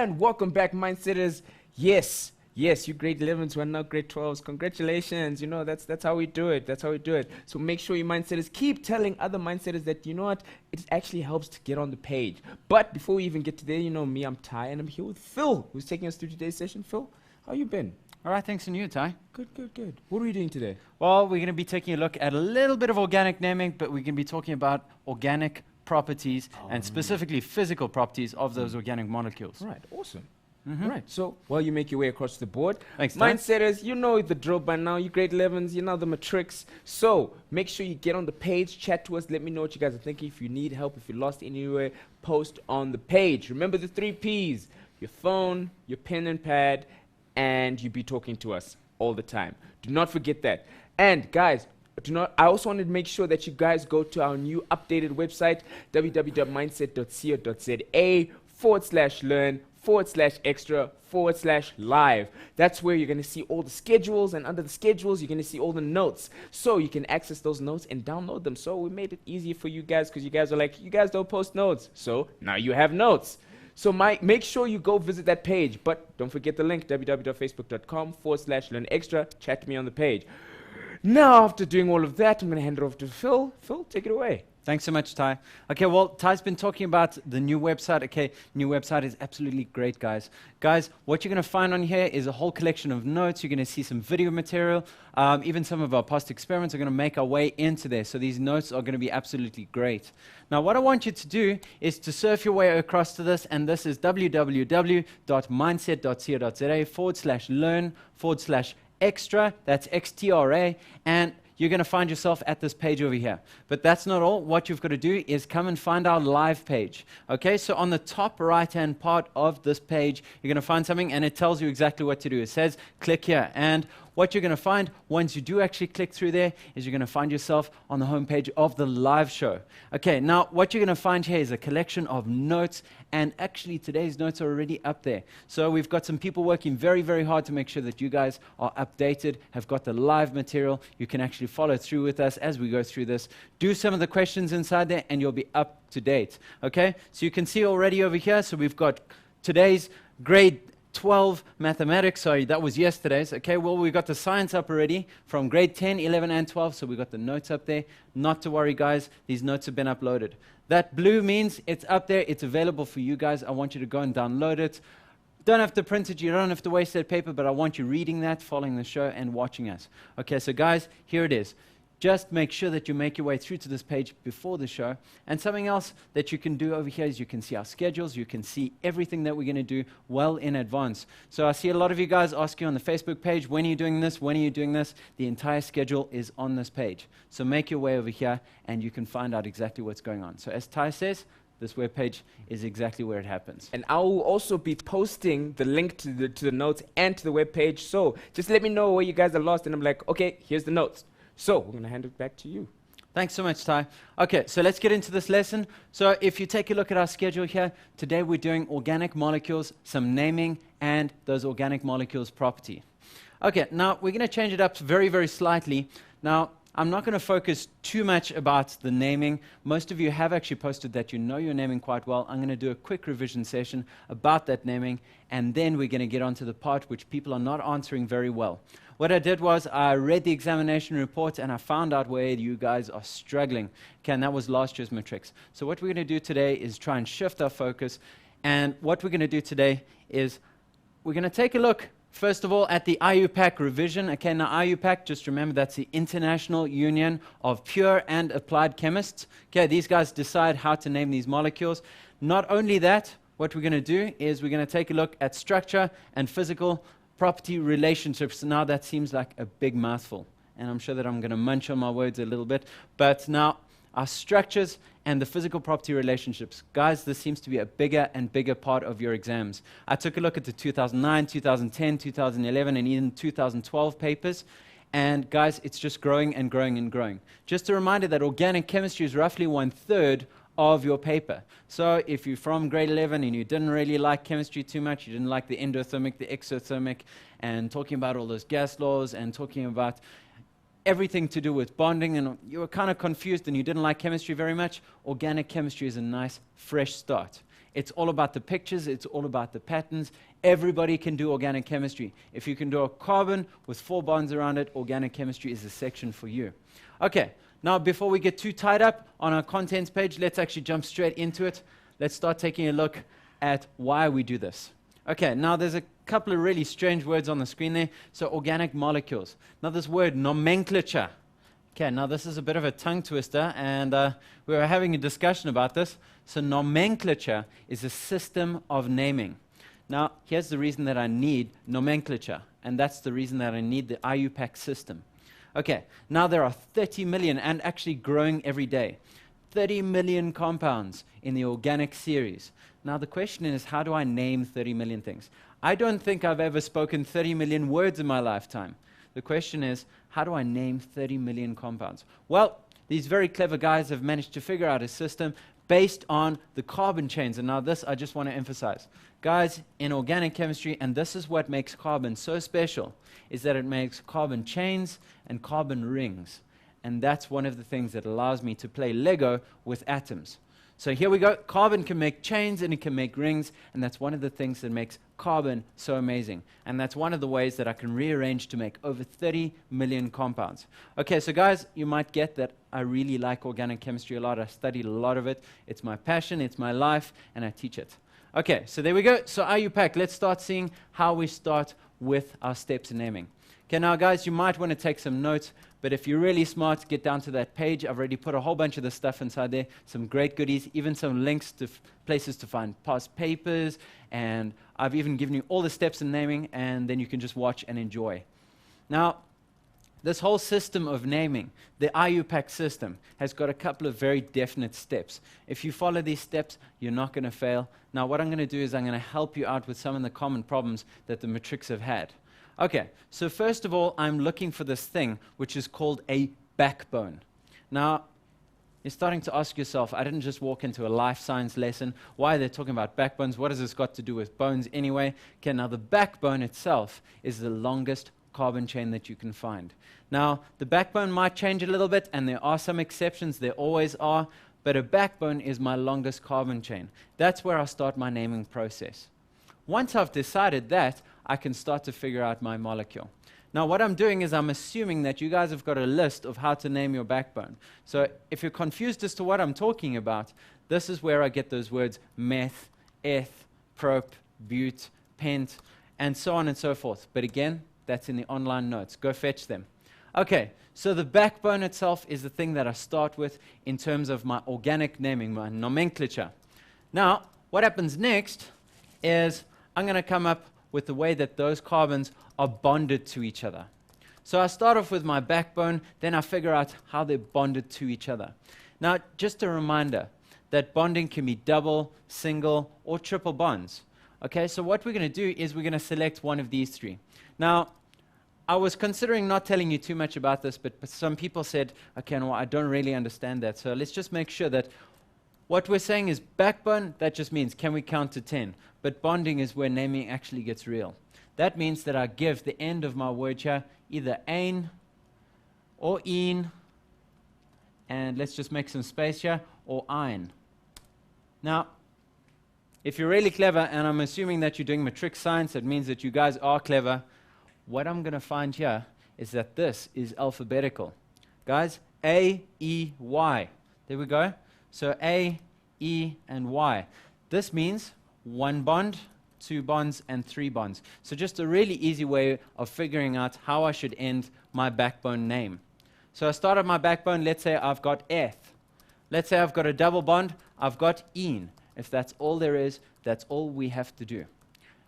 and welcome back, Mindsetters. Yes, you grade 11s, we're now grade 12s. Congratulations. You know, that's how we do it. That's how we do it. So make sure you Mindsetters keep telling other Mindsetters that, you know what, it actually helps to get on the page. But before we even get to there, you know me, I'm Ty, and I'm here with Phil, who's taking us through today's session. Phil, how you been? All right, thanks, and you, Ty? Good. What are we doing today? Well, we're going to be taking a look at a little bit of organic naming, but we're going to be talking about organic properties and specifically physical properties of those organic molecules. Right, awesome. Right, so while you make your way across the board, Thanks, Ty. Mindsetters, you know the drill by now. You grade 11s, you know the matrix. So make sure you get on the page, chat to us, let me know what you guys are thinking. If you need help, if you're lost anywhere, post on the page. Remember the 3 Ps: your phone, your pen and pad, and you be talking to us all the time. Do not forget that. And guys, I also wanted to make sure that you guys go to our new updated website, www.mindset.co.za/learn/extra/live. That's where you're going to see all the schedules, and under the schedules, you're going to see all the notes. So you can access those notes and download them. So we made it easier for you guys because you guys are like, you guys don't post notes. So now you have notes. So make sure you go visit that page. But don't forget the link, www.facebook.com/learnextra. Chat to me on the page. Now, after doing all of that, I'm going to hand it over to Phil. Phil, take it away. Thanks so much, Ty. Okay, well, Ty's been talking about the new website. Okay, new website is absolutely great, guys. Guys, what you're going to find on here is a whole collection of notes. You're going to see some video material. Even some of our past experiments are going to make our way into there. So these notes are going to be absolutely great. Now, what I want you to do is to surf your way across to this, and this is www.mindset.co.za/learn/extra. That's XTRA. And you're going to find yourself at this page over here. But that's not all. What you've got to do is come and find our live page. Okay, so on the top right-hand part of this page, you're going to find something, and it tells you exactly what to do. It says, click here. And what you're going to find once you do actually click through there is you're going to find yourself on the home page of the live show. Okay, now what you're going to find here is a collection of notes, and actually today's notes are already up there. So we've got some people working very, very hard to make sure that you guys are updated, have got the live material. You can actually follow through with us as we go through this. Do some of the questions inside there, and you'll be up to date. Okay, so you can see already over here, so we've got today's grade 12 mathematics, sorry, that was yesterday's. Okay, well, we got the science up already from grade 10, 11, and 12, so we got the notes up there. Not to worry, guys, these notes have been uploaded. That blue means it's up there, it's available for you guys. I want you to go and download it. Don't have to print it, you don't have to waste that paper, but I want you reading that, following the show, and watching us. Okay, so guys, here it is. Just make sure that you make your way through to this page before the show. And something else that you can do over here is you can see our schedules. You can see everything that we're going to do well in advance. So I see a lot of you guys asking on the Facebook page, when are you doing this? When are you doing this? The entire schedule is on this page. So make your way over here, and you can find out exactly what's going on. So as Ty says, this webpage is exactly where it happens. And I will also be posting the link to the notes and to the webpage. So just let me know where you guys are lost, and I'm like, okay, here's the notes. So we're going to hand it back to you. Thanks so much, Ty. Okay, so let's get into this lesson. So if you take a look at our schedule here, today we're doing organic molecules, some naming, and those organic molecules property. Okay, now we're going to change it up very, very slightly. Now, I'm not going to focus too much about the naming. Most of you have actually posted that you know your naming quite well. I'm going to do a quick revision session about that naming, and then we're going to get onto the part which people are not answering very well. What I did was I read the examination report, and I found out where you guys are struggling. Okay, and that was last year's matrix. So what we're going to do today is try and shift our focus. And what we're going to do today is we're going to take a look, first of all, at the IUPAC revision. Okay, now IUPAC, just remember that's the International Union of Pure and Applied Chemists. Okay, these guys decide how to name these molecules. Not only that, what we're going to do is we're going to take a look at structure and physical property relationships. Now that seems like a big mouthful, and I'm sure that I'm going to munch on my words a little bit, but now our structures and the physical property relationships. Guys, this seems to be a bigger and bigger part of your exams. I took a look at the 2009, 2010, 2011, and even 2012 papers, and guys, it's just growing and growing and growing. Just a reminder that organic chemistry is roughly 1/3 of your paper. So if you're from grade 11 and you didn't really like chemistry too much, you didn't like the endothermic, the exothermic, and talking about all those gas laws and talking about everything to do with bonding, and you were kind of confused and you didn't like chemistry very much, organic chemistry is a nice, fresh start. It's all about the pictures. It's all about the patterns. Everybody can do organic chemistry. If you can do a carbon with 4 bonds around it, organic chemistry is the section for you. Okay, now before we get too tied up on our contents page, let's actually jump straight into it. Let's start taking a look at why we do this. Okay, now there's a couple of really strange words on the screen there. So organic molecules. Now this word, nomenclature. Okay, now this is a bit of a tongue twister, and we were having a discussion about this. So nomenclature is a system of naming. Now, here's the reason that I need nomenclature, and that's the reason that I need the IUPAC system. Okay, now there are 30 million, and actually growing every day, 30 million compounds in the organic series. Now the question is, how do I name 30 million things? I don't think I've ever spoken 30 million words in my lifetime. The question is, how do I name 30 million compounds? Well, these very clever guys have managed to figure out a system based on the carbon chains. And now this I just want to emphasize. Guys, in organic chemistry, and this is what makes carbon so special, is that it makes carbon chains and carbon rings. And that's one of the things that allows me to play Lego with atoms. So here we go. Carbon can make chains and it can make rings, and that's one of the things that makes carbon so amazing. And that's one of the ways that I can rearrange to make over 30 million compounds. Okay, so guys, you might get that I really like organic chemistry a lot. I studied a lot of it. It's my passion, it's my life, and I teach it. Okay, so there we go. So IUPAC, let's start seeing how we start with our steps in naming. Okay, now guys, you might want to take some notes, but if you're really smart, get down to that page. I've already put a whole bunch of the stuff inside there, some great goodies, even some links to places to find past papers, and I've even given you all the steps in naming, and then you can just watch and enjoy. Now, this whole system of naming, the IUPAC system, has got a couple of very definite steps. If you follow these steps, you're not going to fail. Now, what I'm going to do is I'm going to help you out with some of the common problems that the matrics have had. Okay, so first of all, I'm looking for this thing, which is called a backbone. Now, you're starting to ask yourself, I didn't just walk into a life science lesson. Why are they talking about backbones? What has this got to do with bones anyway? Okay, now the backbone itself is the longest carbon chain that you can find. Now, the backbone might change a little bit, and there are some exceptions. There always are. But a backbone is my longest carbon chain. That's where I start my naming process. Once I've decided that, I can start to figure out my molecule. Now, what I'm doing is I'm assuming that you guys have got a list of how to name your backbone. So if you're confused as to what I'm talking about, this is where I get those words meth, eth, prop, bute, pent, and so on and so forth. But again, that's in the online notes. Go fetch them. Okay, so the backbone itself is the thing that I start with in terms of my organic naming, my nomenclature. Now, what happens next is I'm going to come up with the way that those carbons are bonded to each other. So I start off with my backbone, then I figure out how they're bonded to each other. Now, just a reminder that bonding can be double, single, or triple bonds. Okay, so what we're going to do is we're going to select one of these three. Now, I was considering not telling you too much about this, but some people said, okay, no, I don't really understand that. So let's just make sure that what we're saying is backbone, that just means can we count to 10? But bonding is where naming actually gets real. That means that I give the end of my word here either ein or een, and let's just make some space here, or ein. Now, if you're really clever, and I'm assuming that you're doing matric science, that means that you guys are clever, what I'm going to find here is that this is alphabetical. Guys, A, E, Y. There we go. So A, E, and Y. This means 1 bond, 2 bonds, and 3 bonds. So just a really easy way of figuring out how I should end my backbone name. So I start at my backbone. Let's say I've got eth. Let's say I've got a double bond. I've got een. If that's all there is, that's all we have to do.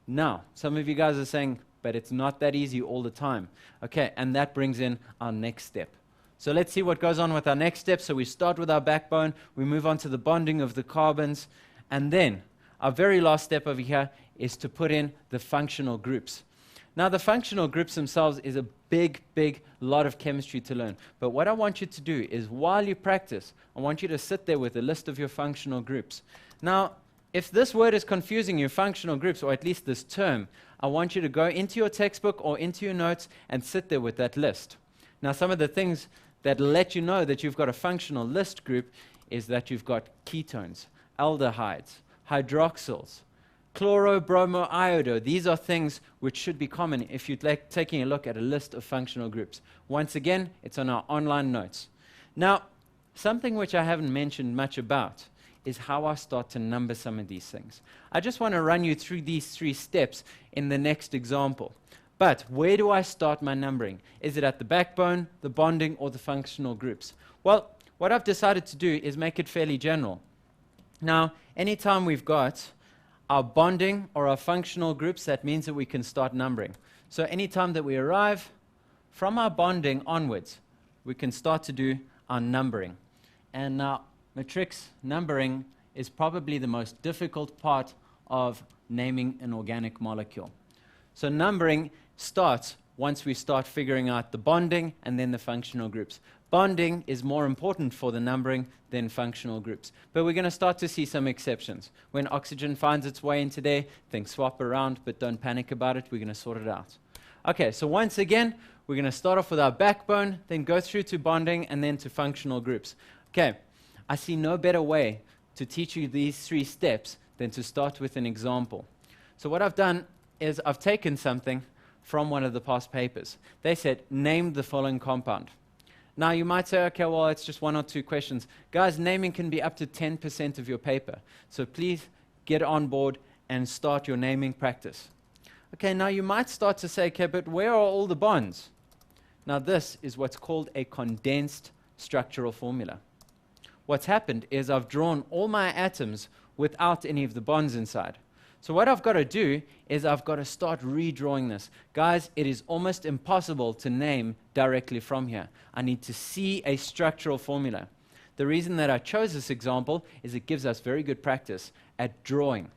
Now, some of you guys are saying, but it's not that easy all the time. Okay, and that brings in our next step. So let's see what goes on with our next step. So we start with our backbone, we move on to the bonding of the carbons, and then our very last step over here is to put in the functional groups. Now the functional groups themselves is a big lot of chemistry to learn. But what I want you to do is while you practice, I want you to sit there with a list of your functional groups. Now, if this word is confusing you, functional groups, or at least this term, I want you to go into your textbook or into your notes and sit there with that list. Now, some of the things that let you know that you've got a functional list group is that you've got ketones, aldehydes, hydroxyls, chlorobromoiodo. These are things which should be common if you're taking a look at a list of functional groups. Once again, it's on our online notes. Now, something which I haven't mentioned much about is how I start to number some of these things. I just want to run you through these 3 steps in the next example. But where do I start my numbering? Is it at the backbone, the bonding, or the functional groups? Well, what I've decided to do is make it fairly general. Now, anytime we've got our bonding or our functional groups, that means that we can start numbering. So anytime that we arrive from our bonding onwards, we can start to do our numbering. And now, matrix numbering is probably the most difficult part of naming an organic molecule. So numbering starts once we start figuring out the bonding and then the functional groups. Bonding is more important for the numbering than functional groups. But we're going to start to see some exceptions. When oxygen finds its way into there, things swap around, but don't panic about it. We're going to sort it out. Okay, so once again, we're going to start off with our backbone, then go through to bonding, and then to functional groups. Okay, I see no better way to teach you these 3 steps than to start with an example. So what I've done is I've taken something from one of the past papers. They said, name the following compound. Now you might say, okay, well, it's just 1 or 2 questions. Guys, naming can be up to 10% of your paper. So please get on board and start your naming practice. Okay, now you might start to say, okay, but where are all the bonds? Now this is what's called a condensed structural formula. What's happened is I've drawn all my atoms without any of the bonds inside. So what I've got to do is I've got to start redrawing this. Guys, it is almost impossible to name directly from here. I need to see a structural formula. The reason that I chose this example is it gives us very good practice at drawing.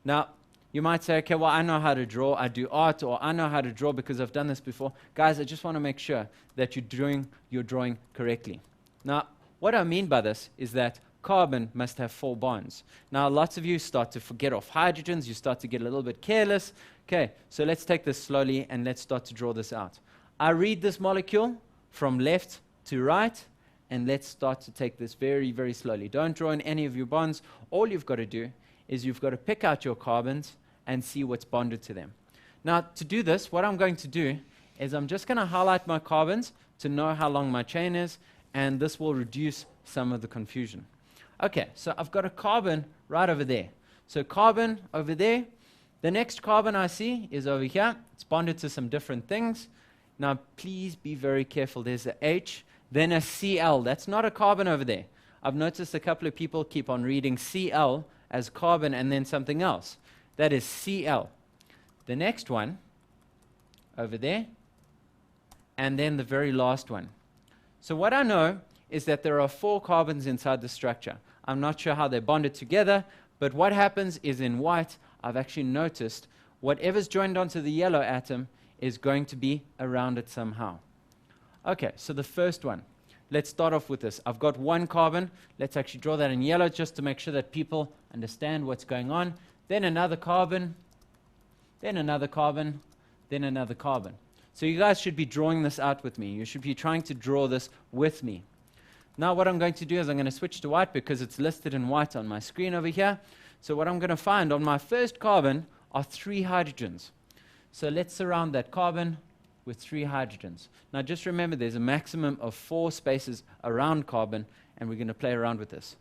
Now, you might say, okay, well, I know how to draw. I do art, or I know how to draw because I've done this before. Guys, I just want to make sure that you're doing your drawing correctly. Now, what I mean by this is that carbon must have 4 bonds. Now, lots of you start to forget off hydrogens. You start to get a little bit careless. Okay, so let's take this slowly and let's start to draw this out. I read this molecule from left to right, and let's start to take this very, very slowly. Don't draw in any of your bonds. All you've got to do is you've got to pick out your carbons and see what's bonded to them. Now, to do this, what I'm going to do is I'm just going to highlight my carbons to know how long my chain is, and this will reduce some of the confusion. Okay, so I've got a carbon right over there. So carbon over there. The next carbon I see is over here. It's bonded to some different things. Now, please be very careful. There's a H, then a Cl. That's not a carbon over there. I've noticed a couple of people keep on reading Cl as carbon and then something else. That is Cl. The next one over there, and then the very last one. So what I know is that there are 4 carbons inside the structure. I'm not sure how they're bonded together, but what happens is in white, I've actually noticed whatever's joined onto the yellow atom is going to be around it somehow. Okay, so the first one. Let's start off with this. I've got 1 carbon. Let's actually draw that in yellow just to make sure that people understand what's going on. Then another carbon, then another carbon, then another carbon. So you guys should be drawing this out with me. You should be trying to draw this with me. Now what I'm going to do is I'm going to switch to white because it's listed in white on my screen over here. So what I'm going to find on my first carbon are 3 hydrogens. So let's surround that carbon with 3 hydrogens. Now just remember there's a maximum of 4 spaces around carbon, and we're going to play around with this.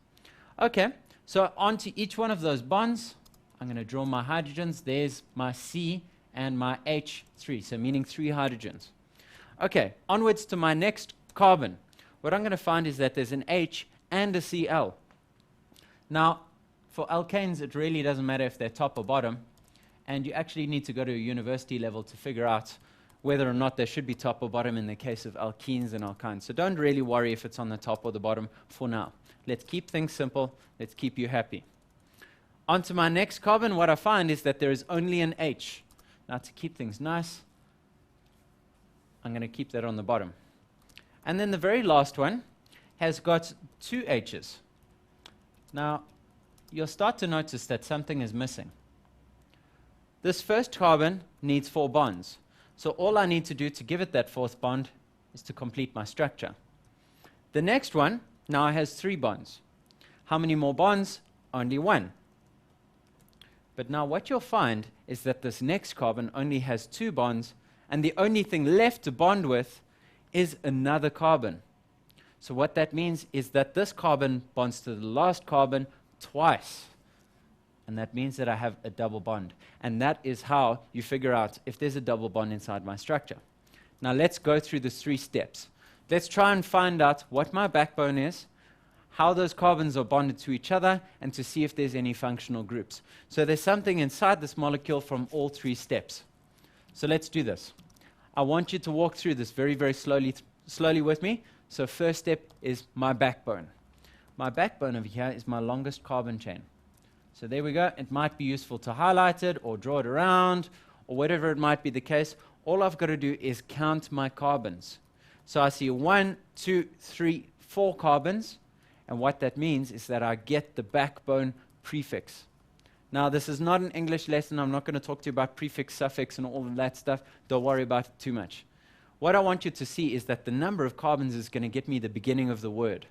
Okay, so onto each one of those bonds, I'm going to draw my hydrogens. There's my C and my H3, so meaning 3 hydrogens. Okay, onwards to my next carbon. What I'm going to find is that there's an H and a Cl. Now, for alkanes, it really doesn't matter if they're top or bottom, and you actually need to go to a university level to figure out whether or not they should be top or bottom in the case of alkenes and alkynes. So don't really worry if it's on the top or the bottom for now. Let's keep things simple. Let's keep you happy. On to my next carbon, what I find is that there is only an H. Now, to keep things nice, I'm going to keep that on the bottom. And then the very last one has got 2 H's. Now, you'll start to notice that something is missing. This first carbon needs 4 bonds. So all I need to do to give it that 4th bond is to complete my structure. The next one now has 3 bonds. How many more bonds? Only 1. But now what you'll find is that this next carbon only has 2 bonds, and the only thing left to bond with is another carbon. So what that means is that this carbon bonds to the last carbon twice. And that means that I have a double bond. And that is how you figure out if there's a double bond inside my structure. Now let's go through the 3 steps. Let's try and find out what my backbone is, how those carbons are bonded to each other, and to see if there's any functional groups. So there's something inside this molecule from all 3 steps. So let's do this. I want you to walk through this very, very slowly with me. So first step is my backbone. My backbone over here is my longest carbon chain. So there we go. It might be useful to highlight it or draw it around or whatever it might be the case. All I've got to do is count my carbons. So I see 1, 2, 3, 4 carbons. And what that means is that I get the backbone prefix. Now, this is not an English lesson. I'm not going to talk to you about prefix, suffix, and all of that stuff. Don't worry about it too much. What I want you to see is that the number of carbons is going to get me the beginning of the word.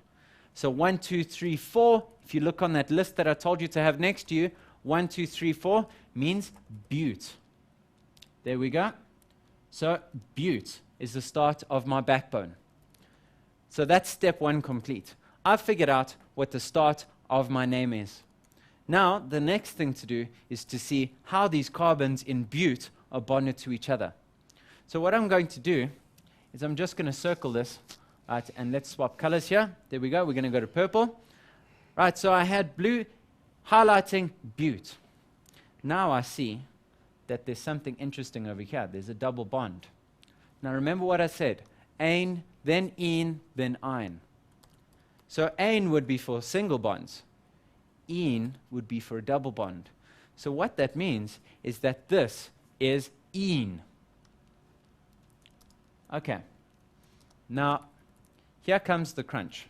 So 1, 2, 3, 4. If you look on that list that I told you to have next to you, 1, 2, 3, 4 means bute. There we go. So bute is the start of my backbone. So that's step 1 complete. I've figured out what the start of my name is. Now, the next thing to do is to see how these carbons in bute are bonded to each other. So what I'm going to do is I'm just going to circle this, right, and let's swap colors here. There we go. We're going to go to purple. Right, so I had blue highlighting bute. Now I see that there's something interesting over here. There's a double bond. Now remember what I said. Ein, then een, then ein. So ein would be for single bonds. Een would be for a double bond. So what that means is that this is een. Okay. Now, here comes the crunch.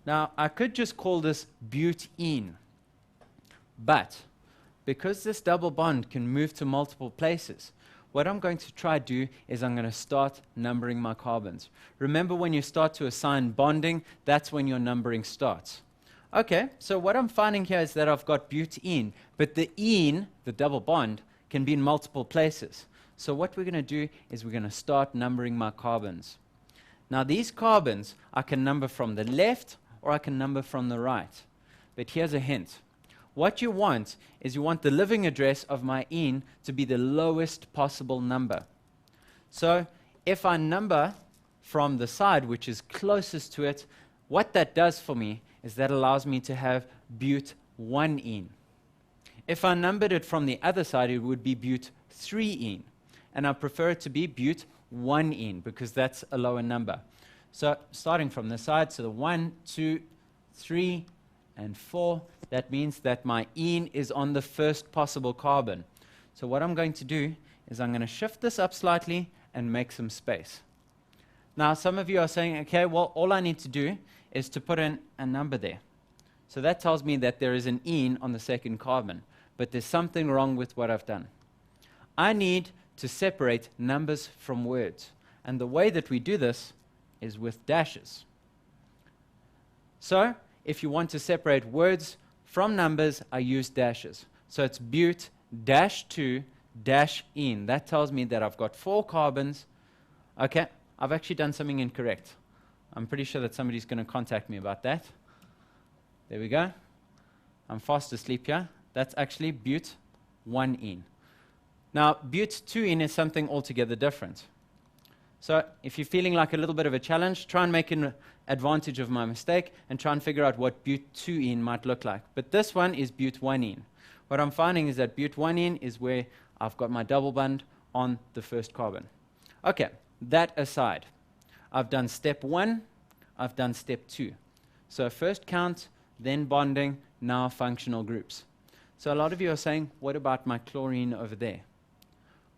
Now, I could just call this butene. But because this double bond can move to multiple places, what I'm going to try to do is I'm going to start numbering my carbons. Remember, when you start to assign bonding, that's when your numbering starts. Okay, so what I'm finding here is that I've got butene, but the ene, the double bond, can be in multiple places. So what we're going to do is we're going to start numbering my carbons. Now these carbons, I can number from the left or I can number from the right. But here's a hint. What you want is you want the living address of my ene to be the lowest possible number. So if I number from the side which is closest to it, what that does for me is that allows me to have but1ene. If I numbered it from the other side, it would be but3ene. And I prefer it to be but1ene because that's a lower number. So starting from the side, so the 1, 2, 3, and 4, that means that my ene is on the first possible carbon. So what I'm going to do is I'm going to shift this up slightly and make some space. Now some of you are saying, okay, well, all I need to do is to put in a number there. So that tells me that there is an ene on the second carbon, but there's something wrong with what I've done. I need to separate numbers from words, and the way that we do this is with dashes. So if you want to separate words from numbers, I use dashes. So it's but dash 2 dash ene. That tells me that I've got 4 carbons. Okay, I've actually done something incorrect. I'm pretty sure that somebody's going to contact me about that. There we go. I'm fast asleep here. That's actually but1ene. Now, but2ene is something altogether different. So if you're feeling like a little bit of a challenge, try and make an advantage of my mistake and try and figure out what but2ene might look like. But this one is but1ene. What I'm finding is that but1ene is where I've got my double bond on the first carbon. Okay, that aside, I've done step 1, I've done step 2. So first count, then bonding, now functional groups. So a lot of you are saying, what about my chlorine over there?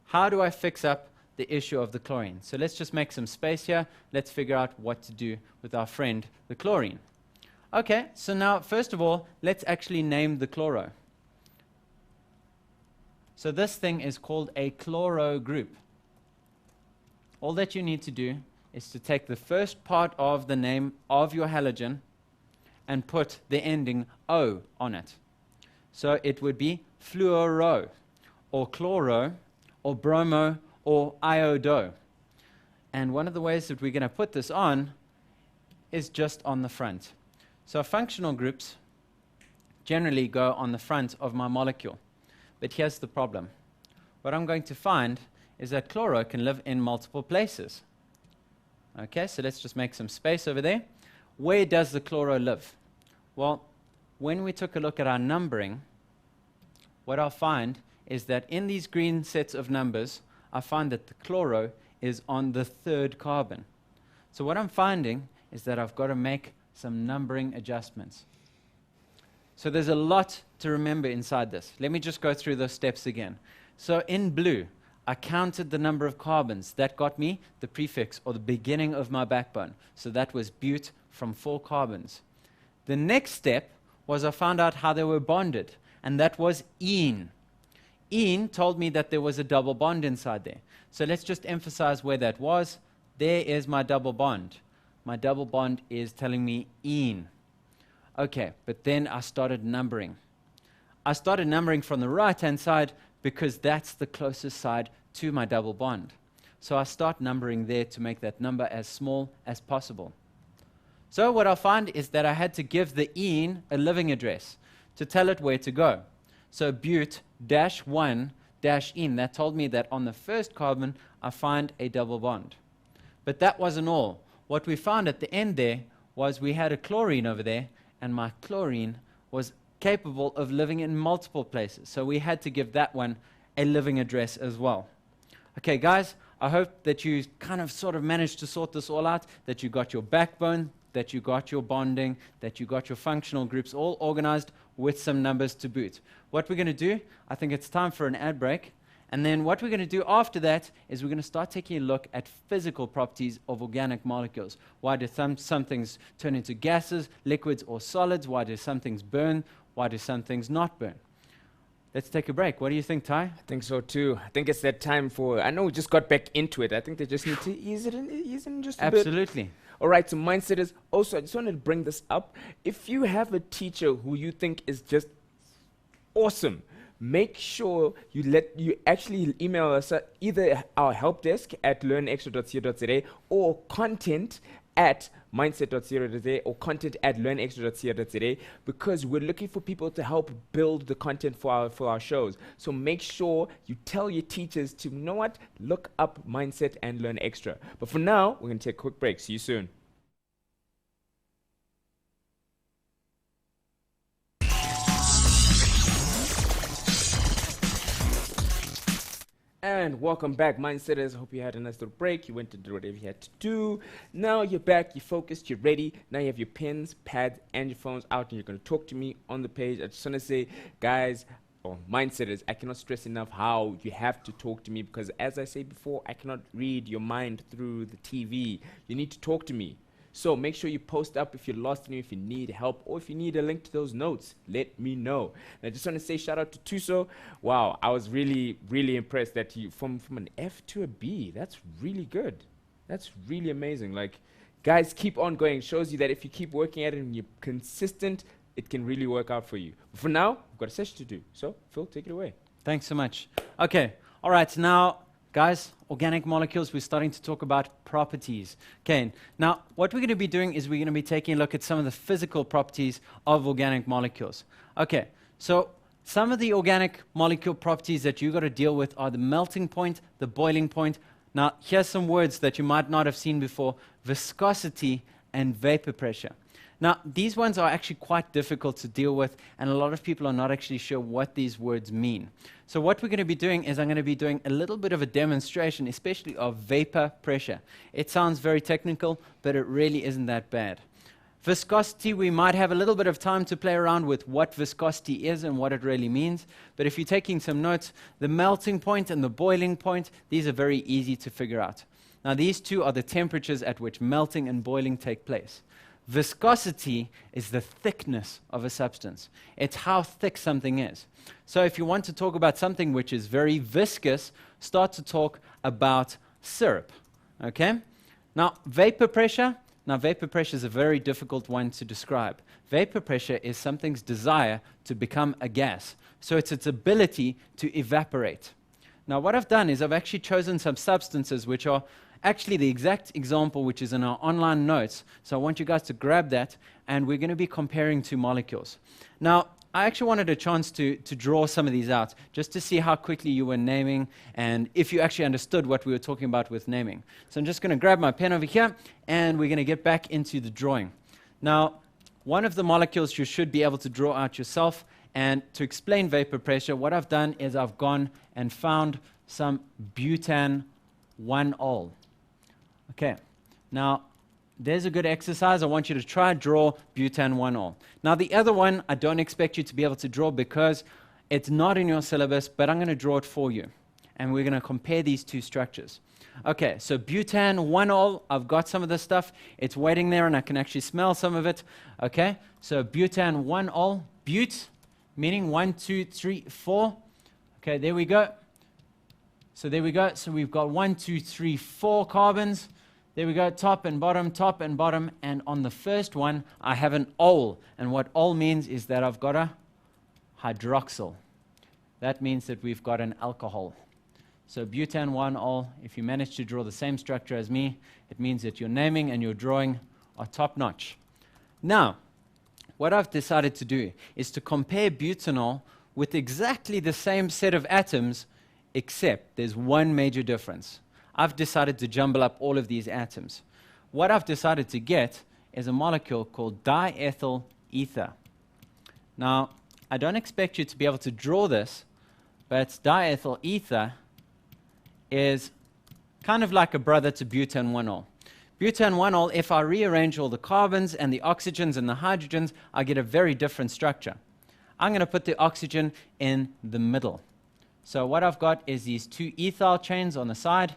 How do I fix up the issue of the chlorine? So let's just make some space here. Let's figure out what to do with our friend, the chlorine. Okay, so now, first of all, let's actually name the chloro. So this thing is called a chloro group. All that you need to do is to take the first part of the name of your halogen and put the ending O on it. So it would be fluoro, or chloro, or bromo, or iodo. And one of the ways that we're going to put this on is just on the front. So functional groups generally go on the front of my molecule. But here's the problem. What I'm going to find is that chloro can live in multiple places. Okay, so let's just make some space over there. Where does the chloro live? Well, when we took a look at our numbering, what I'll find is that in these green sets of numbers, I find that the chloro is on the 3rd carbon. So what I'm finding is that I've got to make some numbering adjustments. So there's a lot to remember inside this. Let me just go through those steps again. So in blue, I counted the number of carbons. That got me the prefix, or the beginning of my backbone. So that was but from 4 carbons. The next step was I found out how they were bonded, and that was ene. Ene told me that there was a double bond inside there. So let's just emphasize where that was. There is my double bond. My double bond is telling me ene. Okay, but then I started numbering. I started numbering from the right-hand side because that's the closest side to my double bond. So I start numbering there to make that number as small as possible. So what I'll find is that I had to give the ene a living address to tell it where to go. So but-1-ene, that told me that on the 1st carbon I find a double bond. But that wasn't all. What we found at the end there was we had a chlorine over there, and my chlorine was capable of living in multiple places. So we had to give that one a living address as well. Okay, guys, I hope that you kind of sort of managed to sort this all out, that you got your backbone, that you got your bonding, that you got your functional groups all organized with some numbers to boot. What we're going to do, I think it's time for an ad break. And then what we're going to do after that is we're going to start taking a look at physical properties of organic molecules. Why do some things turn into gases, liquids, or solids? Why do some things burn? Why do some things not burn? Let's take a break. What do you think, Ty? I think so too. I think it's that time for, I know we just got back into it. I think they just need to ease it in just a bit. Absolutely. All right, so mindsetters, also I just wanted to bring this up. If you have a teacher who you think is just awesome, make sure you actually email us at either our help desk at learnextra.co.za or content at mindset.co.za or content at learnextra.co.za, because we're looking for people to help build the content for our shows. So make sure you tell your teachers to, you know what, look up Mindset and Learn Extra. But for now, we're going to take a quick break. See you soon. And welcome back, Mindsetters. I hope you had a nice little break. You went and did whatever you had to do. Now you're back, you're focused, you're ready. Now you have your pens, pads, and your phones out, and you're going to talk to me on the page. I just want to say, guys, or Mindsetters, I cannot stress enough how you have to talk to me, because as I said before, I cannot read your mind through the TV. You need to talk to me. So make sure you post up if you're lost and if you need help, or if you need a link to those notes, let me know. And I just want to say shout out to Tuso. Wow, I was really, really impressed that you, from an F to a B, that's really good. That's really amazing. Like, guys, keep on going. Shows you that if you keep working at it and you're consistent, it can really work out for you. But for now, we've got a session to do. So, Phil, take it away. Thanks so much. Okay, all right, now, guys, organic molecules, we're starting to talk about properties. Okay, now what we're going to be doing is we're going to be taking a look at some of the physical properties of organic molecules. Okay, so some of the organic molecule properties that you've got to deal with are the melting point, the boiling point. Now, here's some words that you might not have seen before: viscosity and vapor pressure. Now, these ones are actually quite difficult to deal with, and a lot of people are not actually sure what these words mean. So what we're going to be doing is I'm going to be doing a little bit of a demonstration, especially of vapor pressure. It sounds very technical, but it really isn't that bad. Viscosity, we might have a little bit of time to play around with what viscosity is and what it really means. But if you're taking some notes, the melting point and the boiling point, these are very easy to figure out. Now, these two are the temperatures at which melting and boiling take place. Viscosity is the thickness of a substance. It's how thick something is. So if you want to talk about something which is very viscous, start to talk about syrup. Okay? Now, vapor pressure, Now, vapor pressure is a very difficult one to describe. Vapor pressure is something's desire to become a gas. So it's its ability to evaporate. Now, what I've done is I've actually chosen some substances which are actually the exact example which is in our online notes. So I want you guys to grab that, and we're going to be comparing two molecules. Now, I actually wanted a chance to draw some of these out, just to see how quickly you were naming and if you actually understood what we were talking about with naming. So I'm just going to grab my pen over here, and we're going to get back into the drawing. Now, one of the molecules you should be able to draw out yourself, and to explain vapor pressure, what I've done is I've gone and found some butan 1-ol. Okay, now there's a good exercise. I want you to try draw butan 1-ol. Now the other one, I don't expect you to be able to draw because it's not in your syllabus, but I'm going to draw it for you. And we're going to compare these two structures. Okay, so butan 1-ol, I've got some of this stuff. It's waiting there and I can actually smell some of it. Okay, so butan 1-ol, but, meaning 1, 2, 3, 4. Okay, there we go. So there we go. So we've got 1, 2, 3, 4 carbons. There we go, top and bottom, and on the first one, I have an ol, and what ol means is that I've got a hydroxyl. That means that we've got an alcohol. So butan 1-ol, if you manage to draw the same structure as me, it means that your naming and your drawing are top-notch. Now, what I've decided to do is to compare butanol with exactly the same set of atoms, except there's one major difference. I've decided to jumble up all of these atoms. What I've decided to get is a molecule called diethyl ether. Now, I don't expect you to be able to draw this, but diethyl ether is kind of like a brother to butan 1-ol. Butan 1-ol, if I rearrange all the carbons and the oxygens and the hydrogens, I get a very different structure. I'm going to put the oxygen in the middle. So what I've got is these two ethyl chains on the side,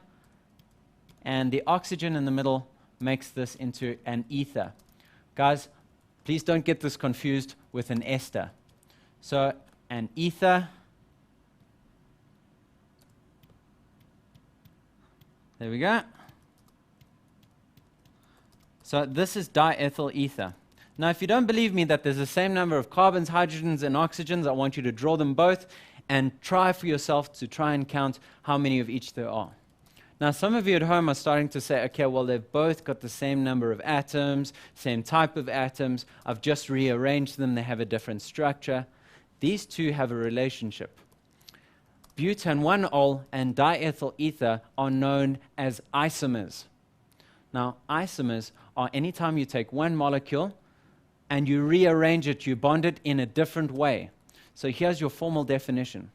and the oxygen in the middle makes this into an ether. Guys, please don't get this confused with an ester. So an ether, there we go. So this is diethyl ether. Now, if you don't believe me that there's the same number of carbons, hydrogens, and oxygens, I want you to draw them both and try for yourself to try and count how many of each there are. Now, some of you at home are starting to say, okay, well, they've both got the same number of atoms, same type of atoms. I've just rearranged them. They have a different structure. These two have a relationship. Butan 1-ol and diethyl ether are known as isomers. Now, isomers are anytime you take one molecule and you rearrange it, you bond it in a different way. So here's your formal definition.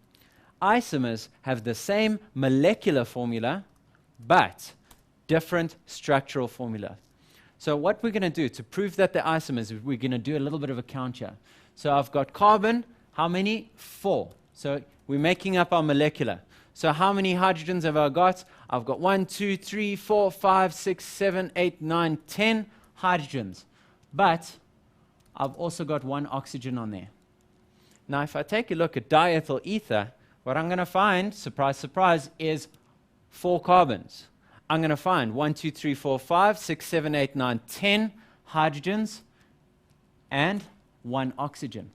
Isomers have the same molecular formula, but different structural formula. So what we're going to do to prove that they're isomers, we're going to do a little bit of a count here. So I've got carbon, how many? 4. So we're making up our molecular. So how many hydrogens have I got? I've got 1, 2, 3, 4, 5, 6, 7, 8, 9, 10 hydrogens. But I've also got 1 oxygen on there. Now if I take a look at diethyl ether, what I'm going to find, surprise, surprise, is 4 carbons. I'm going to find 1, 2, 3, 4, 5, 6, 7, 8, 9, 10 hydrogens and 1 oxygen.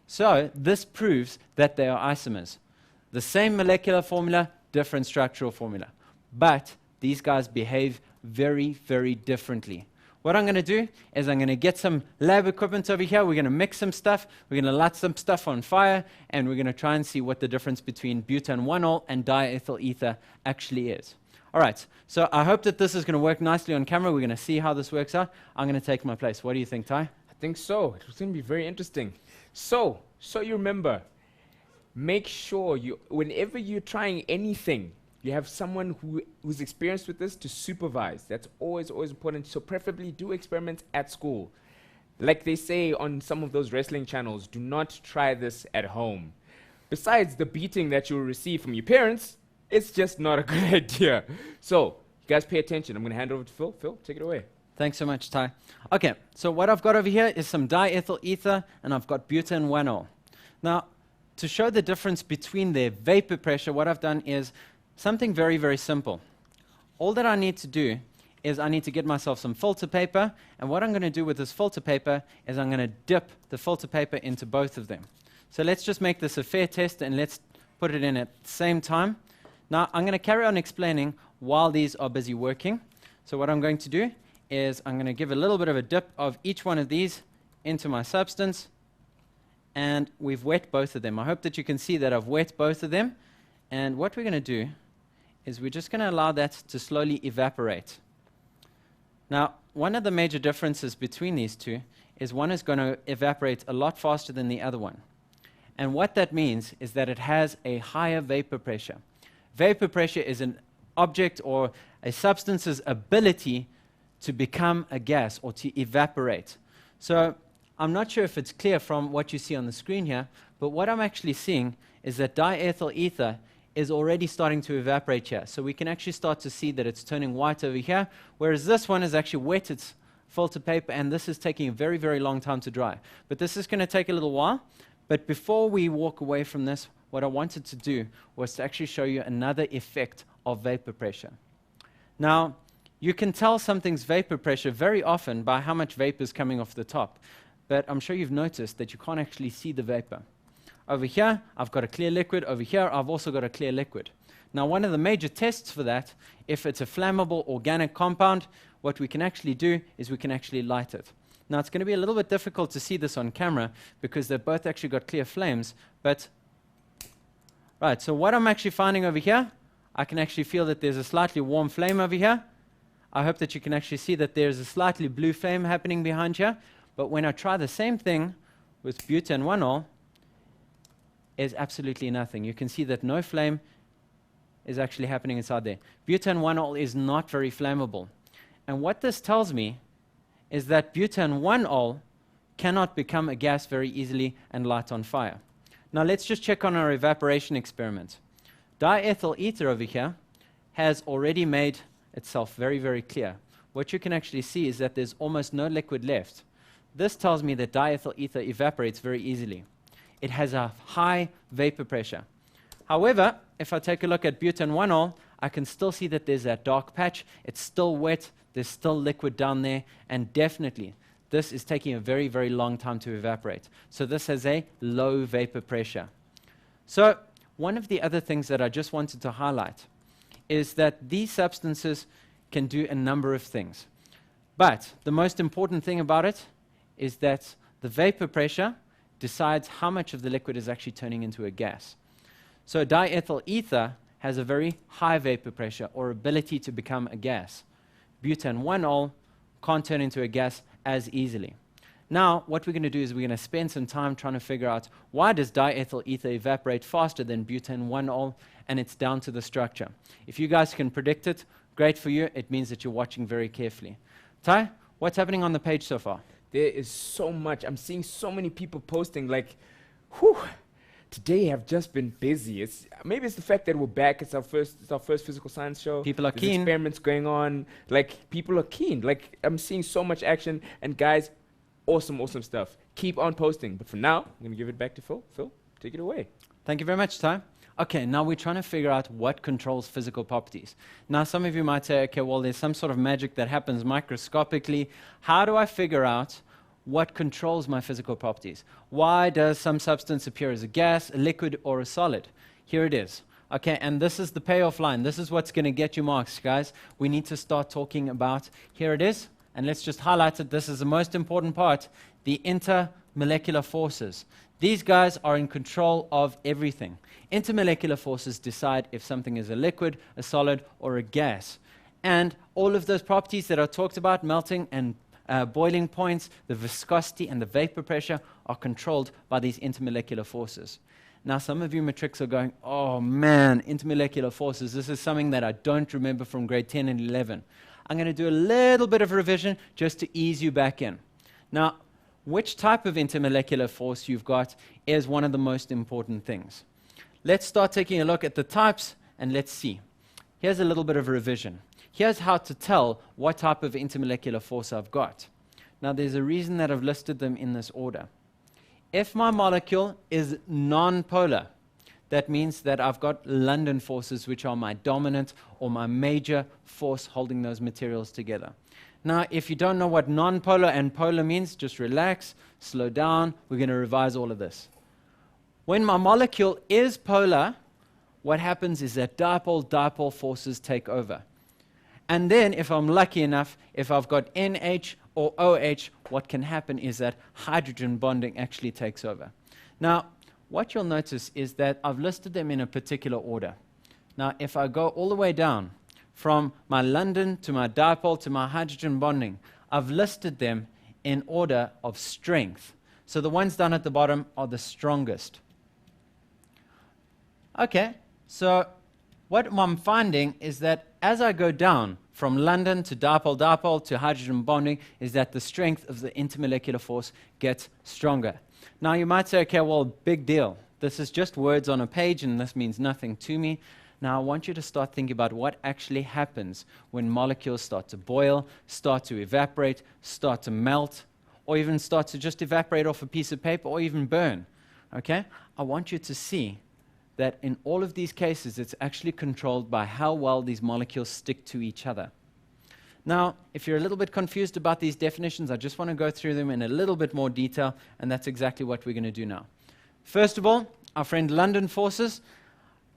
So this proves that they are isomers. The same molecular formula, different structural formula. But these guys behave very, very differently. What I'm going to do is I'm going to get some lab equipment over here. We're going to mix some stuff. We're going to light some stuff on fire. And we're going to try and see what the difference between butan 1-ol and diethyl ether actually is. All right. So I hope that this is going to work nicely on camera. We're going to see how this works out. I'm going to take my place. What do you think, Ty? I think so. It's going to be very interesting. So you remember, make sure whenever you're trying anything, you have someone who's experienced with this to supervise. That's always, always important. So preferably do experiments at school. Like they say on some of those wrestling channels, do not try this at home. Besides the beating that you'll receive from your parents, it's just not a good idea. So you guys pay attention. I'm going to hand over to Phil. Phil, take it away. Thanks so much, Ty. Okay, so what I've got over here is some diethyl ether, and I've got butan 1-ol. Now, to show the difference between their vapor pressure, what I've done is something very, very simple. All that I need to do is I need to get myself some filter paper, and what I'm going to do with this filter paper is I'm going to dip the filter paper into both of them. So let's just make this a fair test, and let's put it in at the same time. Now, I'm going to carry on explaining while these are busy working. So what I'm going to do is I'm going to give a little bit of a dip of each one of these into my substance, and we've wet both of them. I hope that you can see that I've wet both of them, and what we're going to do is we're just going to allow that to slowly evaporate. Now, one of the major differences between these two is one is going to evaporate a lot faster than the other one. And what that means is that it has a higher vapor pressure. Vapor pressure is an object or a substance's ability to become a gas or to evaporate. So I'm not sure if it's clear from what you see on the screen here, but what I'm actually seeing is that diethyl ether is already starting to evaporate here. So we can actually start to see that it's turning white over here, whereas this one has actually wet its filter paper, and this is taking a very, very long time to dry. But this is going to take a little while. But before we walk away from this, what I wanted to do was to actually show you another effect of vapor pressure. Now, you can tell something's vapor pressure very often by how much vapor is coming off the top. But I'm sure you've noticed that you can't actually see the vapor. Over here, I've got a clear liquid. Over here, I've also got a clear liquid. Now, one of the major tests for that, if it's a flammable organic compound, what we can actually do is we can actually light it. Now, it's going to be a little bit difficult to see this on camera because they've both actually got clear flames. But, right, so what I'm actually finding over here, I can actually feel that there's a slightly warm flame over here. I hope that you can actually see that there's a slightly blue flame happening behind here. But when I try the same thing with butane-1-ol, is absolutely nothing. You can see that no flame is actually happening inside there. Butane-1-ol is not very flammable. And what this tells me is that butane-1-ol cannot become a gas very easily and light on fire. Now let's just check on our evaporation experiment. Diethyl ether over here has already made itself very, very clear. What you can actually see is that there's almost no liquid left. This tells me that diethyl ether evaporates very easily. It has a high vapor pressure. However, if I take a look at butane-1-ol, I can still see that there's that dark patch. It's still wet. There's still liquid down there. And definitely, this is taking a very, very long time to evaporate. So this has a low vapor pressure. So one of the other things that I just wanted to highlight is that these substances can do a number of things. But the most important thing about it is that the vapor pressure decides how much of the liquid is actually turning into a gas. So diethyl ether has a very high vapor pressure or ability to become a gas. Butane-1-ol can't turn into a gas as easily. Now, what we're going to do is we're going to spend some time trying to figure out why does diethyl ether evaporate faster than butane-1-ol, and it's down to the structure. If you guys can predict it, great for you. It means that you're watching very carefully. Ty, what's happening on the page so far? There is so much. I'm seeing so many people posting like, whew, today I've just been busy. Maybe it's the fact that we're back. It's our first physical science show. People are There's keen. Experiments going on. Like, people are keen. Like, I'm seeing so much action. And guys, awesome, awesome stuff. Keep on posting. But for now, I'm going to give it back to Phil. Phil, take it away. Thank you very much, Ty. Okay, now we're trying to figure out what controls physical properties. Now, some of you might say, okay, well, there's some sort of magic that happens microscopically. How do I figure out what controls my physical properties? Why does some substance appear as a gas, a liquid, or a solid? Here it is. Okay, and this is the payoff line. This is what's going to get you marks, guys. We need to start talking about, here it is, and let's just highlight it. This is the most important part, the intermolecular forces. These guys are in control of everything. Intermolecular forces decide if something is a liquid, a solid, or a gas. And all of those properties that are talked about, melting and boiling points, the viscosity and the vapor pressure, are controlled by these intermolecular forces. Now, some of you matrics are going, oh man, intermolecular forces, this is something that I don't remember from grade 10 and 11. I'm going to do a little bit of revision just to ease you back in. Now, which type of intermolecular force you've got is one of the most important things. Let's start taking a look at the types and let's see. Here's a little bit of revision. Here's how to tell what type of intermolecular force I've got. Now, there's a reason that I've listed them in this order. If my molecule is non-polar, that means that I've got London forces, which are my dominant or my major force holding those materials together. Now, if you don't know what nonpolar and polar means, just relax, slow down. We're going to revise all of this. When my molecule is polar, what happens is that dipole-dipole forces take over. And then, if I'm lucky enough, if I've got NH or OH, what can happen is that hydrogen bonding actually takes over. Now, what you'll notice is that I've listed them in a particular order. Now, if I go all the way down, from my London to my dipole to my hydrogen bonding, I've listed them in order of strength. So the ones down at the bottom are the strongest. Okay, so what I'm finding is that as I go down from London to dipole-dipole to hydrogen bonding, is that the strength of the intermolecular force gets stronger. Now you might say, okay, well, big deal. This is just words on a page and this means nothing to me. Now I want you to start thinking about what actually happens when molecules start to boil, start to evaporate, start to melt, or even start to just evaporate off a piece of paper or even burn. Okay? I want you to see that in all of these cases, it's actually controlled by how well these molecules stick to each other. Now, if you're a little bit confused about these definitions, I just want to go through them in a little bit more detail, and that's exactly what we're going to do now. First of all, our friend London forces.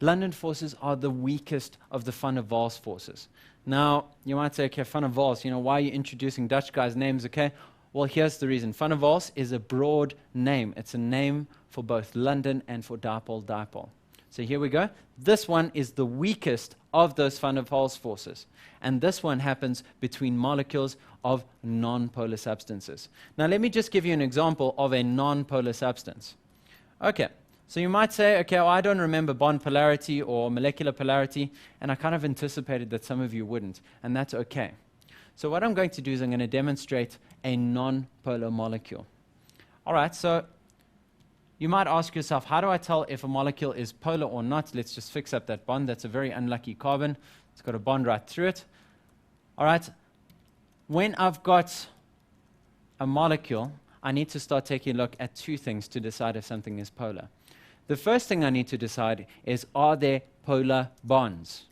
London forces are the weakest of the van der Waals forces. Now, you might say, okay, van der Waals, why are you introducing Dutch guys' names, okay? Well, here's the reason. Van der Waals is a broad name. It's a name for both London and for dipole-dipole. So here we go. This one is the weakest of those van der Waals forces. And this one happens between molecules of non-polar substances. Now let me just give you an example of a non-polar substance. Okay, so you might say, okay, well, I don't remember bond polarity or molecular polarity, and I kind of anticipated that some of you wouldn't, and that's okay. So what I'm going to do is I'm going to demonstrate a non-polar molecule. All right, so you might ask yourself, how do I tell if a molecule is polar or not? Let's just fix up that bond. That's a very unlucky carbon. It's got a bond right through it. All right. When I've got a molecule, I need to start taking a look at two things to decide if something is polar. The first thing I need to decide is, are there polar bonds?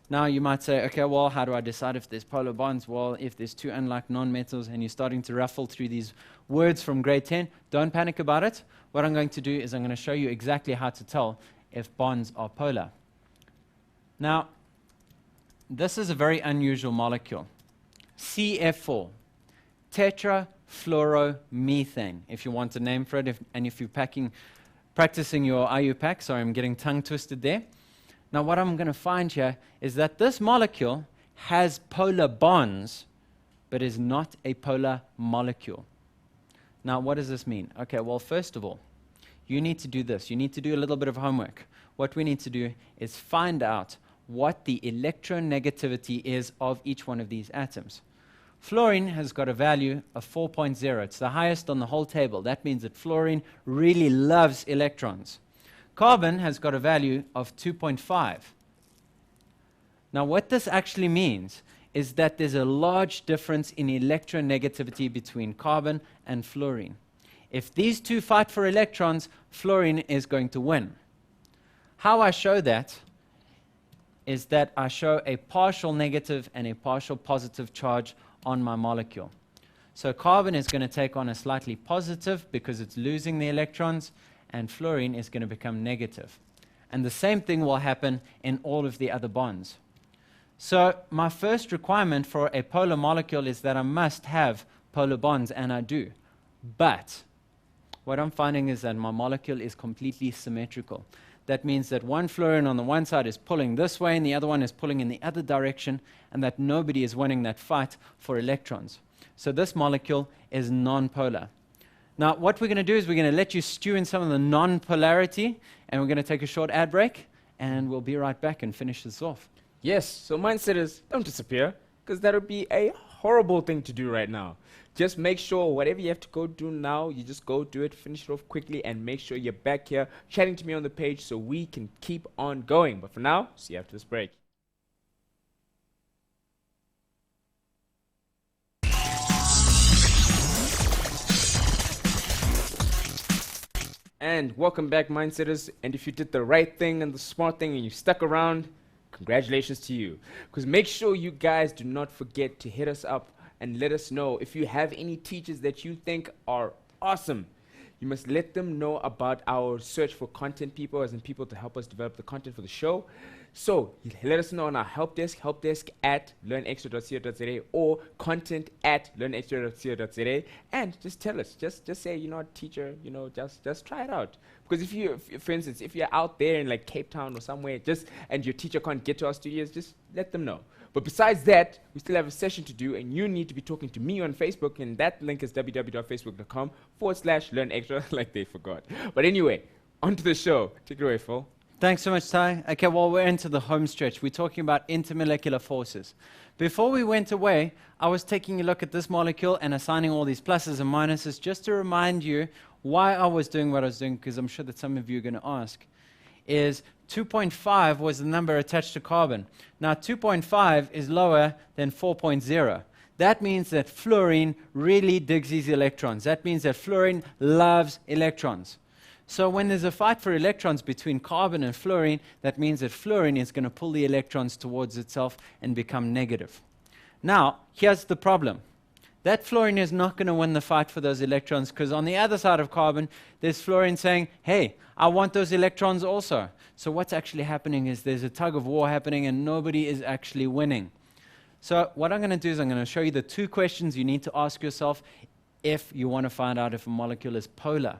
Now you might say, okay, well, how do I decide if there's polar bonds? Well, if there's two unlike nonmetals and you're starting to ruffle through these words from grade 10, don't panic about it. What I'm going to do is I'm going to show you exactly how to tell if bonds are polar. Now, this is a very unusual molecule. CF4, tetrafluoromethane, if you want a name for it, and if you're practicing your IUPAC, sorry, I'm getting tongue twisted there. Now, what I'm going to find here is that this molecule has polar bonds, but is not a polar molecule. Now, what does this mean? Okay, well, first of all, you need to do this. You need to do a little bit of homework. What we need to do is find out what the electronegativity is of each one of these atoms. Fluorine has got a value of 4.0. It's the highest on the whole table. That means that fluorine really loves electrons. Carbon has got a value of 2.5. Now, what this actually means is that there's a large difference in electronegativity between carbon and fluorine. If these two fight for electrons, fluorine is going to win. How I show that is that I show a partial negative and a partial positive charge on my molecule. So carbon is going to take on a slightly positive because it's losing the electrons, and fluorine is going to become negative. And the same thing will happen in all of the other bonds. So my first requirement for a polar molecule is that I must have polar bonds, and I do. But what I'm finding is that my molecule is completely symmetrical. That means that one fluorine on the one side is pulling this way and the other one is pulling in the other direction, and that nobody is winning that fight for electrons. So this molecule is non-polar. Now, what we're going to do is we're going to let you stew in some of the non-polarity, and we're going to take a short ad break, and we'll be right back and finish this off. Yes, so mindset is don't disappear, because that would be a horrible thing to do right now. Just make sure whatever you have to go do now, you just go do it, finish it off quickly, and make sure you're back here chatting to me on the page so we can keep on going. But for now, see you after this break. And welcome back, Mindsetters. And if you did the right thing and the smart thing and you stuck around, congratulations to you. Because make sure you guys do not forget to hit us up and let us know if you have any teachers that you think are awesome. You must let them know about our search for content people, as in people to help us develop the content for the show. So let us know on our help desk at learnextra.co.za or content at learnextra.co.za, and just tell us, just say, teacher, just try it out. Because for instance, if you're out there in like Cape Town or somewhere, and your teacher can't get to our studios, just let them know. But besides that, we still have a session to do, and you need to be talking to me on Facebook, and that link is www.facebook.com/learnextra, like they forgot. But anyway, on to the show. Take it away, Phil. Thanks so much, Ty. Okay, well, we're into the home stretch. We're talking about intermolecular forces. Before we went away, I was taking a look at this molecule and assigning all these pluses and minuses just to remind you why I was doing what I was doing, because I'm sure that some of you are going to ask. Is 2.5 was the number attached to carbon. Now, 2.5 is lower than 4.0. That means that fluorine really digs these electrons. That means that fluorine loves electrons. So when there's a fight for electrons between carbon and fluorine, that means that fluorine is going to pull the electrons towards itself and become negative. Now, here's the problem. That fluorine is not going to win the fight for those electrons, because on the other side of carbon, there's fluorine saying, hey, I want those electrons also. So what's actually happening is there's a tug of war happening and nobody is actually winning. So what I'm going to do is I'm going to show you the two questions you need to ask yourself if you want to find out if a molecule is polar.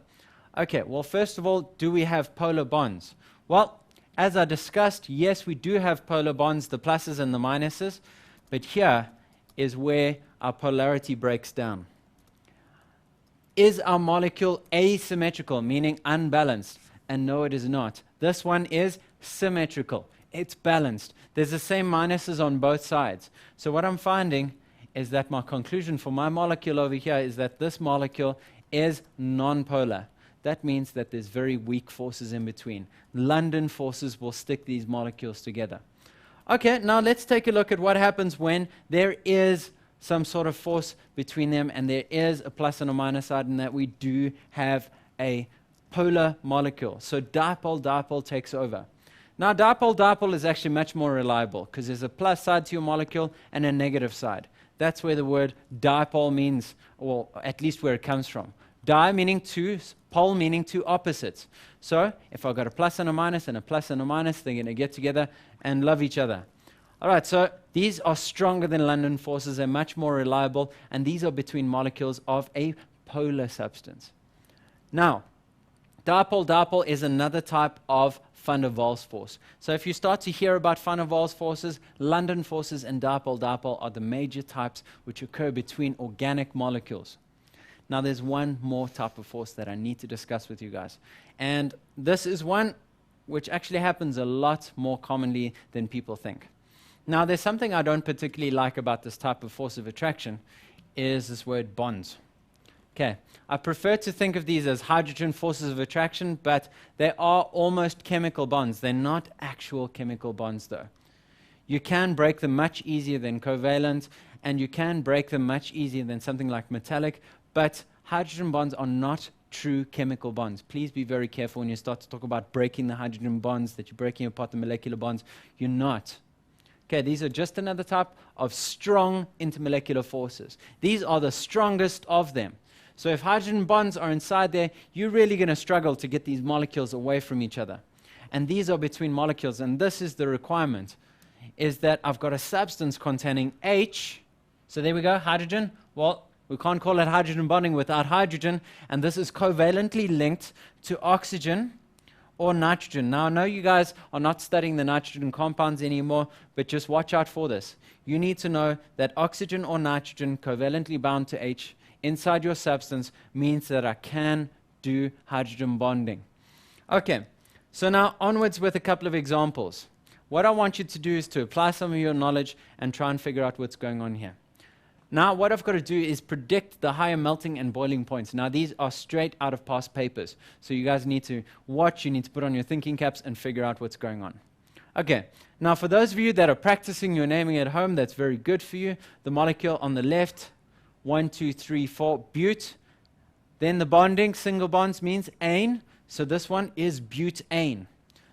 Okay, well, first of all, do we have polar bonds? Well, as I discussed, yes, we do have polar bonds, the pluses and the minuses, but here is where our polarity breaks down. Is our molecule asymmetrical, meaning unbalanced? And no, it is not. This one is symmetrical. It's balanced. There's the same minuses on both sides. So what I'm finding is that my conclusion for my molecule over here is that this molecule is nonpolar. That means that there's very weak forces in between. London forces will stick these molecules together. Okay, now let's take a look at what happens when there is some sort of force between them and there is a plus and a minus side, and that we do have a polar molecule. So dipole takes over. Now dipole is actually much more reliable because there's a plus side to your molecule and a negative side. That's where the word dipole means, or at least where it comes from. Di meaning two, pole meaning two opposites. So if I've got a plus and a minus, they're going to get together and love each other. All right, so these are stronger than London forces. They're much more reliable, and these are between molecules of a polar substance. Now, dipole is another type of van der Waals force. So if you start to hear about van der Waals forces, London forces and dipole are the major types which occur between organic molecules. Now, there's one more type of force that I need to discuss with you guys. And this is one which actually happens a lot more commonly than people think. Now, there's something I don't particularly like about this type of force of attraction, is this word bonds. Okay, I prefer to think of these as hydrogen forces of attraction, but they are almost chemical bonds. They're not actual chemical bonds, though. You can break them much easier than covalent, and you can break them much easier than something like metallic, but hydrogen bonds are not true chemical bonds. Please be very careful when you start to talk about breaking the hydrogen bonds, that you're breaking apart the molecular bonds. You're not. Okay, these are just another type of strong intermolecular forces. These are the strongest of them. So if hydrogen bonds are inside there, you're really going to struggle to get these molecules away from each other. And these are between molecules, and this is the requirement, is that I've got a substance containing H. So there we go, hydrogen. Well, we can't call it hydrogen bonding without hydrogen, and this is covalently linked to oxygen or nitrogen. Now, I know you guys are not studying the nitrogen compounds anymore, but just watch out for this. You need to know that oxygen or nitrogen covalently bound to H inside your substance means that I can do hydrogen bonding. Okay, so now onwards with a couple of examples. What I want you to do is to apply some of your knowledge and try and figure out what's going on here. Now, what I've got to do is predict the higher melting and boiling points. Now, these are straight out of past papers. So you guys need to watch, you need to put on your thinking caps and figure out what's going on. Okay, now for those of you that are practicing your naming at home, that's very good for you. The molecule on the left, 1, 2, 3, 4, bute. Then the bonding, single bonds means ane. So this one is butane.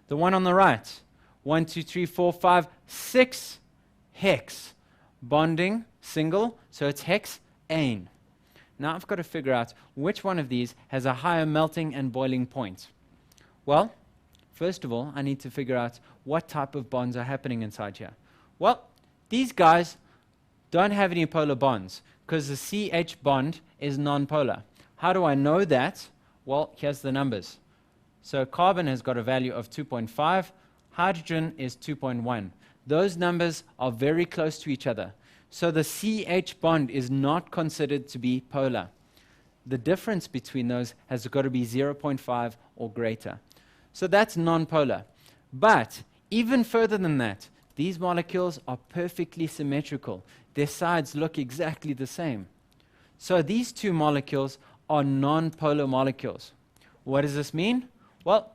The one on the right, 1, 2, 3, 4, 5, 6 hex. Bonding, single, so it's hexane. Now I've got to figure out which one of these has a higher melting and boiling point. Well, first of all, I need to figure out what type of bonds are happening inside here. Well, these guys don't have any polar bonds because the CH bond is nonpolar. How do I know that? Well, here's the numbers. So carbon has got a value of 2.5, hydrogen is 2.1. Those numbers are very close to each other. So the CH bond is not considered to be polar. The difference between those has got to be 0.5 or greater. So that's nonpolar. But even further than that, these molecules are perfectly symmetrical. Their sides look exactly the same. So these two molecules are nonpolar molecules. What does this mean? Well,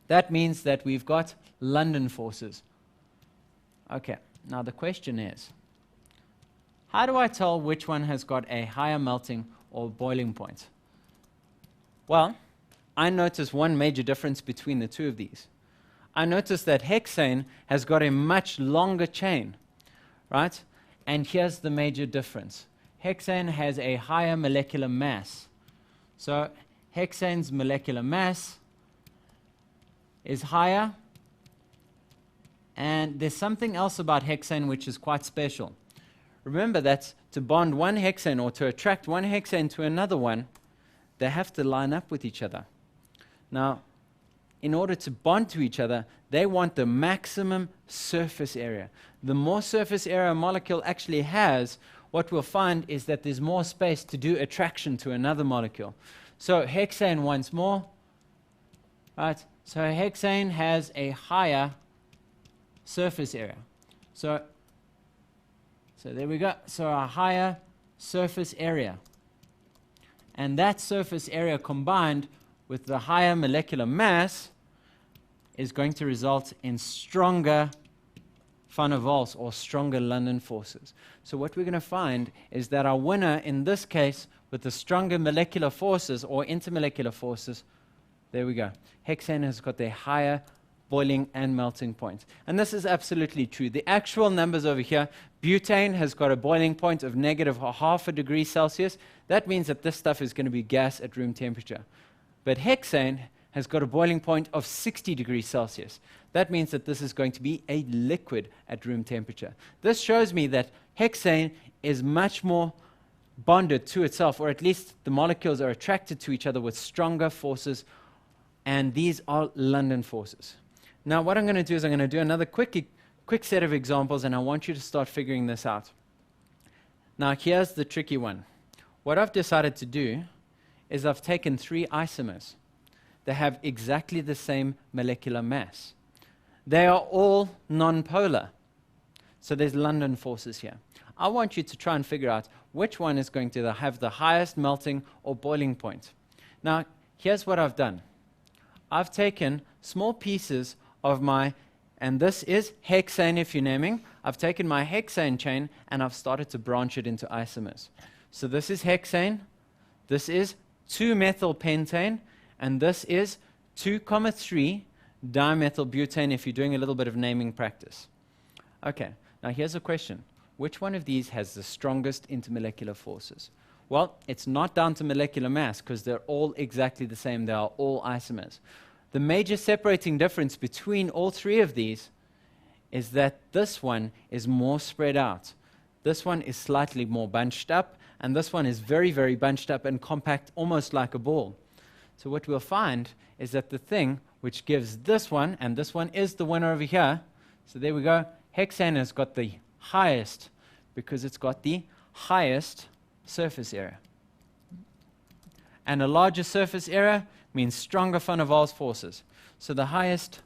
that means that we've got London forces. Okay, now the question is, how do I tell which one has got a higher melting or boiling point? Well, I notice one major difference between the two of these. I notice that hexane has got a much longer chain, right? And here's the major difference. Hexane has a higher molecular mass. So hexane's molecular mass is higher. And there's something else about hexane which is quite special. Remember that to bond one hexane or to attract one hexane to another one, they have to line up with each other. Now, in order to bond to each other, they want the maximum surface area. The more surface area a molecule actually has, what we'll find is that there's more space to do attraction to another molecule. So hexane once more, right? So hexane has a higher surface area. So there we go. So a higher surface area. And that surface area combined with the higher molecular mass is going to result in stronger van der Waals or stronger London forces. So what we're going to find is that our winner in this case with the stronger molecular forces or intermolecular forces, there we go. Hexane has got the higher boiling and melting point. And this is absolutely true. The actual numbers over here, butane has got a boiling point of negative half a degree Celsius. That means that this stuff is going to be gas at room temperature. But hexane has got a boiling point of 60 degrees Celsius. That means that this is going to be a liquid at room temperature. This shows me that hexane is much more bonded to itself, or at least the molecules are attracted to each other with stronger forces, and these are London forces. Now what I'm going to do is I'm going to do another quick set of examples, and I want you to start figuring this out. Now here's the tricky one. What I've decided to do is I've taken 3 isomers. They have exactly the same molecular mass. They are all nonpolar. So there's London forces here. I want you to try and figure out which one is going to have the highest melting or boiling point. Now, here's what I've done. I've taken small pieces of and this is hexane if you're naming. I've taken my hexane chain and I've started to branch it into isomers. So this is hexane, this is 2-methylpentane, and this is 2,3-dimethylbutane if you're doing a little bit of naming practice. Okay, now here's a question. Which one of these has the strongest intermolecular forces? Well, it's not down to molecular mass because they're all exactly the same. They are all isomers. The major separating difference between all 3 of these is that this one is more spread out. This one is slightly more bunched up, and this one is very, very bunched up and compact, almost like a ball. So what we'll find is that the thing which gives this one, and this one is the winner over here. So there we go. Hexane has got the highest because it's got the highest surface area. And a larger surface area means stronger van der Waals forces. So the highest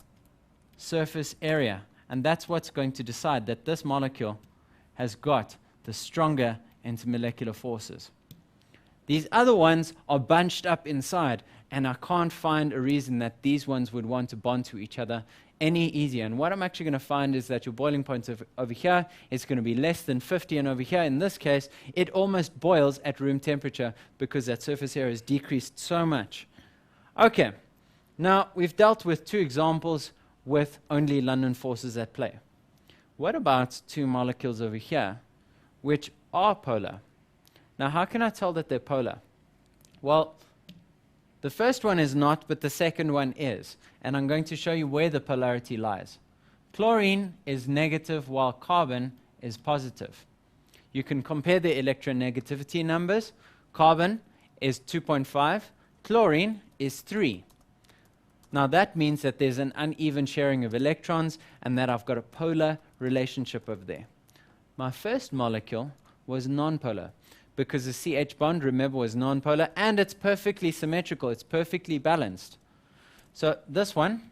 surface area, and that's what's going to decide that this molecule has got the stronger intermolecular forces. These other ones are bunched up inside, and I can't find a reason that these ones would want to bond to each other any easier. And what I'm actually going to find is that your boiling point over here is going to be less than 50, and over here, in this case, it almost boils at room temperature because that surface area is decreased so much. Okay, Now, we've dealt with two examples with only London forces at play. What about two molecules over here, which are polar? Now, how can I tell that they're polar? Well, the first one is not, but the second one is. And I'm going to show you where the polarity lies. Chlorine is negative while carbon is positive. You can compare the electronegativity numbers. Carbon is 2.5, chlorine is 3. Now that means that there's an uneven sharing of electrons and that I've got a polar relationship over there. My first molecule was nonpolar because the CH bond, remember, was nonpolar and it's perfectly symmetrical, it's perfectly balanced. So this one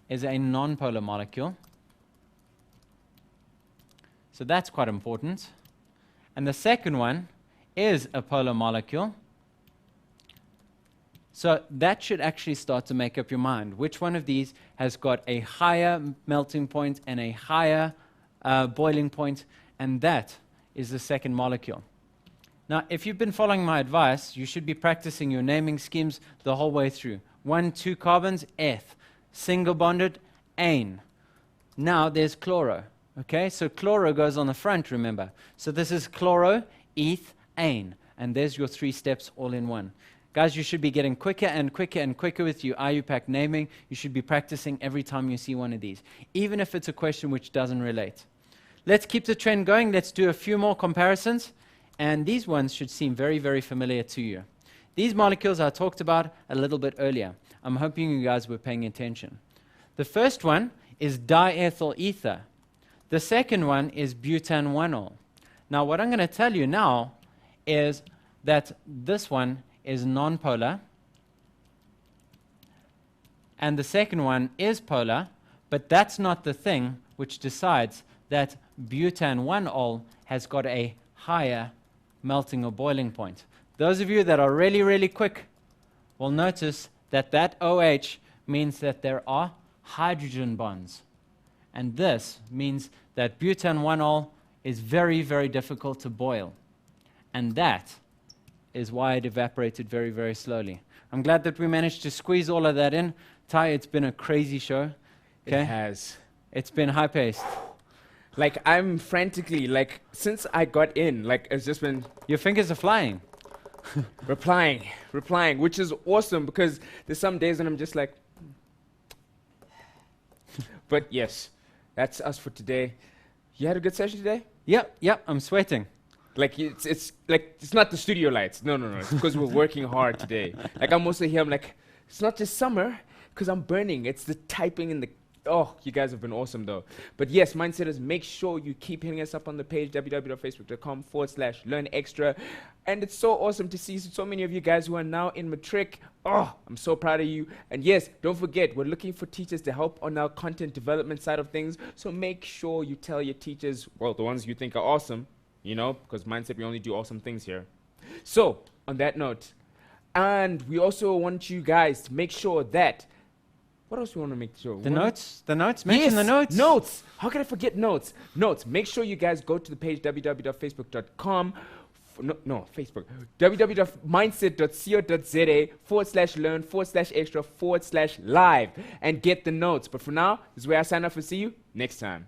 is a nonpolar molecule. So that's quite important. And the second one is a polar molecule. So that should actually start to make up your mind. Which one of these has got a higher melting point and a higher boiling point? And that is the second molecule. Now, if you've been following my advice, you should be practicing your naming schemes the whole way through. 1, 2 carbons, eth. Single bonded, ane. Now there's chloro. Okay, so chloro goes on the front, remember. So this is chloro, eth, ane. And there's your 3 steps all in one. Guys, you should be getting quicker and quicker and quicker with your IUPAC naming. You should be practicing every time you see one of these, even if it's a question which doesn't relate. Let's keep the trend going. Let's do a few more comparisons. And these ones should seem very, very familiar to you. These molecules I talked about a little bit earlier. I'm hoping you guys were paying attention. The first one is diethyl ether. The second one is butan-1-ol. Now, what I'm going to tell you now is that this one is nonpolar, and the second one is polar, but that's not the thing which decides that butan-1-ol has got a higher melting or boiling point. Those of you that are really, really quick will notice that that OH means that there are hydrogen bonds. And this means that butan-1-ol is very, very difficult to boil. And that is why it evaporated very, very slowly. I'm glad that we managed to squeeze all of that in. Ty, it's been a crazy show. Okay? It has. It's been high-paced. Like, I'm frantically, like, since I got in, like, it's just been Your fingers are flying. replying, which is awesome because there's some days when I'm just like, but yes, that's us for today. You had a good session today? Yep, I'm sweating. Like, it's like, it's not the studio lights. No, it's because we're working hard today. Like, I'm also here, I'm like, it's not just summer, because I'm burning. It's the typing and the, oh, you guys have been awesome, though. But yes, Mindsetters, make sure you keep hitting us up on the page, www.facebook.com/learnextra. And it's so awesome to see so many of you guys who are now in matric. Oh, I'm so proud of you. And yes, don't forget, we're looking for teachers to help on our content development side of things. So make sure you tell your teachers, well, the ones you think are awesome, you know, because Mindset, we only do awesome things here. So, on that note, and we also want you guys to make sure that, what else we want to make sure? The notes, mention the notes. Notes. How can I forget notes? Notes. Make sure you guys go to the page www.facebook.com. Facebook. www.mindset.co.za/learn/extra/live and get the notes. But for now, this is where I sign off and see you next time.